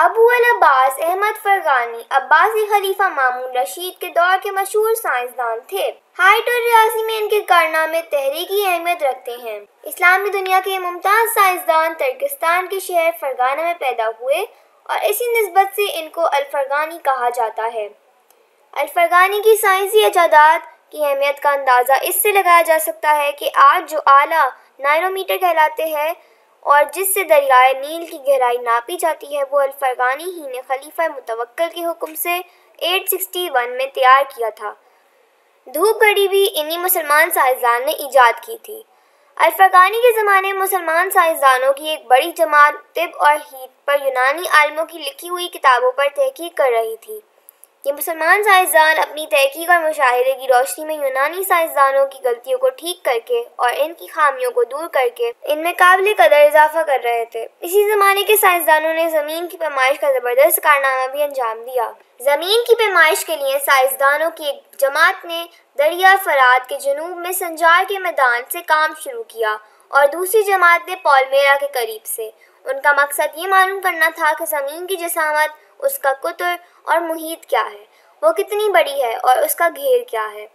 ابو العباس احمد فرغانی عباسی خلیفہ مامون رشید کے دور کے مشہور سائنسدان تھے۔ ہائٹ اور ریاضی میں ان کے کارنامے تحریکی اہمیت رکھتے ہیں۔ اسلامی دنیا کے ممتاز سائنسدان ترکستان کے شہر فرغانہ میں پیدا ہوئے اور اسی نسبت سے ان کو الفرغانی کہا جاتا ہے۔ الفرغانی کی سائنسی ایجادات کی اہمیت کا اندازہ اس سے لگایا جا سکتا ہے کہ آج جو آلہ نائرومیٹر کہلاتے ہیں اور جس سے دریائے نیل کی گہرائی ناپی جاتی ہے، وہ الفرغانی ہی نے خلیفہ متوکل کے حکم سے 861 میں تیار کیا تھا۔ دھوپ گھڑی بھی انہی مسلمان سائنسدان نے ایجاد کی تھی۔ الفرغانی کے زمانے میں مسلمان سائنسدانوں کی ایک بڑی جماعت طب اور ہیٹ پر یونانی عالموں کی لکھی ہوئی کتابوں پر تحقیق کر رہی تھی۔ یہ مسلمان سائنسدان اپنی تحقیق اور مشاہدے کی روشنی میں یونانی سائنسدانوں کی غلطیوں کو ٹھیک کر کے اور ان کی خامیوں کو دور کر کے ان میں قابل قدر اضافہ کر رہے تھے۔ اسی زمانے کے سائنسدانوں نے زمین کی پیمائش کا زبردست کارنامہ بھی انجام دیا۔ زمین کی پیمائش کے لیے سائنسدانوں کی ایک جماعت نے دریا فرات کے جنوب میں سنجار کے میدان سے کام شروع کیا اور دوسری جماعت نے پالمیرا کے قریب سے۔ ان کا مقصد یہ معلوم کرنا تھا کہ زمین کی جسامت، اس کا قطر اور محیط کیا ہے، وہ کتنی بڑی ہے اور اس کا گھیر کیا ہے۔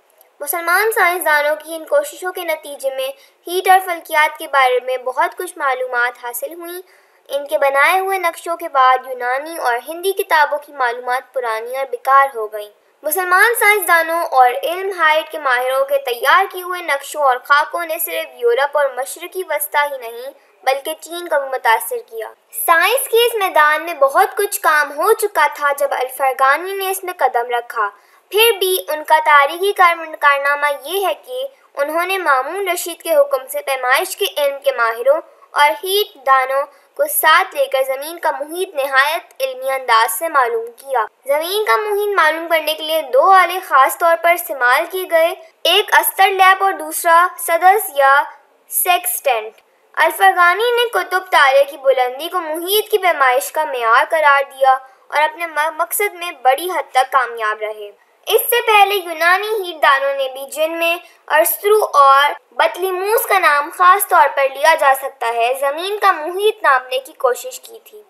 مسلمان سائنسدانوں کی ان کوششوں کے نتیجے میں ہیٹ اور فلکیات کے بارے میں بہت کچھ معلومات حاصل ہوئیں۔ ان کے بنائے ہوئے نقشوں کے بعد یونانی اور ہندی کتابوں کی معلومات پرانی اور بیکار ہو گئیں۔ مسلمان سائنسدانوں اور علم ہائٹ کے ماہروں کے تیار کیے ہوئے نقشوں اور خاکوں نے صرف یورپ اور مشرقی وسطی ہی نہیں بلکہ چین کو بھی متاثر کیا۔ سائنس کے اس میدان میں بہت کچھ کام ہو چکا تھا جب الفرغانی نے اس میں قدم رکھا۔ پھر بھی ان کا تاریخی کارنامہ یہ ہے کہ انہوں نے مامون رشید کے حکم سے پیمائش کے علم کے ماہروں اور ہیٹ دانوں کو ساتھ لے کر زمین کا محیط نہایت علمی انداز سے معلوم کیا۔ زمین کا محیط معلوم کرنے کے لیے دو آلے خاص طور پر استعمال کیے گئے، ایک استر لیب اور دوسرا سدس یا سیکسٹینٹ۔ الفرغانی نے قطب تارے کی بلندی کو محیط کی پیمائش کا معیار قرار دیا اور اپنے مقصد میں بڑی حد تک کامیاب رہے۔ اس سے پہلے یونانی ہیٹ دانوں نے بھی، جن میں ارسطو اور بطلیموس کا نام خاص طور پر لیا جا سکتا ہے، زمین کا محیط ناپنے کی کوشش کی تھی۔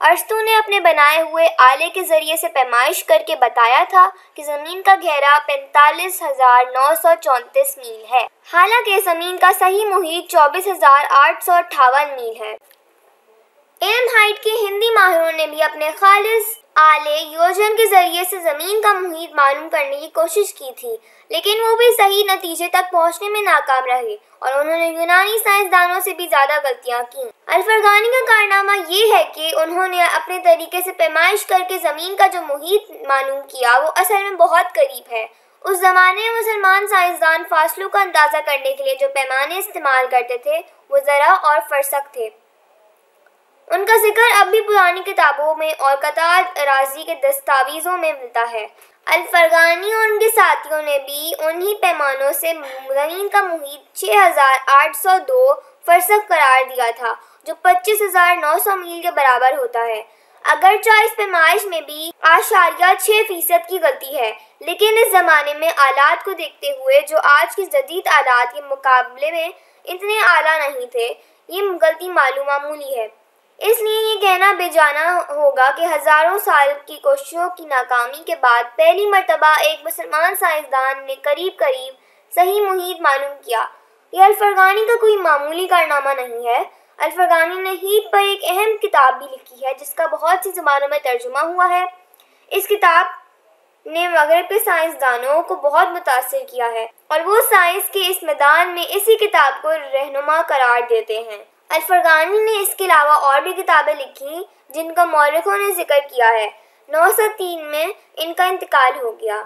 ارسطو نے اپنے بنائے ہوئے آلے کے ذریعے سے پیمائش کر کے بتایا تھا کہ زمین کا گہرا 45,934 میل ہے، حالانکہ زمین کا صحیح محیط 24,858 میل ہے۔ علم ہائٹ کے ہندی ماہروں نے بھی اپنے خالص آلے یوجن کے ذریعے سے زمین کا محیط معلوم کرنے کی کوشش کی تھی، لیکن وہ بھی صحیح نتیجے تک پہنچنے میں ناکام رہے اور انہوں نے یونانی سائنسدانوں سے بھی زیادہ غلطیاں کیں۔ الفرغانی کا کارنامہ یہ ہے کہ انہوں نے اپنے طریقے سے پیمائش کر کے زمین کا جو محیط معلوم کیا وہ اصل میں بہت قریب ہے۔ اس زمانے میں مسلمان سائنسدان فاصلوں کا اندازہ کرنے کے لیے جو پیمانے استعمال کرتے تھے وہ ذرا اور فرسخ تھے۔ ان کا ذکر اب بھی پرانی کتابوں میں اور قطع اراضی کے دستاویزوں میں ملتا ہے۔ الفرغانی اور ان کے ساتھیوں نے بھی انہی پیمانوں سے زمین کا محیط 6,802 فرسخ قرار دیا تھا، جو 25,900 میل کے برابر ہوتا ہے۔ اگرچہ اس پیمائش میں بھی 0.6% کی غلطی ہے، لیکن اس زمانے میں آلات کو دیکھتے ہوئے جو آج کے جدید آلات کے مقابلے میں اتنے اعلیٰ نہیں تھے، یہ غلطی معمولی ہے۔ اس لیے یہ کہنا بے جانا ہوگا کہ ہزاروں سال کی کوششوں کی ناکامی کے بعد پہلی مرتبہ ایک مسلمان سائنسدان نے قریب صحیح محیط معلوم کیا۔ یہ الفرغانی کا کوئی معمولی کارنامہ نہیں ہے۔ الفرغانی نے ہیٹ پر ایک اہم کتاب بھی لکھی ہے جس کا بہت سی زبانوں میں ترجمہ ہوا ہے۔ اس کتاب نے مغرب کے سائنسدانوں کو بہت متاثر کیا ہے اور وہ سائنس کے اس میدان میں اسی کتاب کو رہنما قرار دیتے ہیں۔ الفرغانی نے اس کے علاوہ اور بھی کتابیں لکھی جن کا مورخوں نے ذکر کیا ہے۔ 903 میں ان کا انتقال ہو گیا۔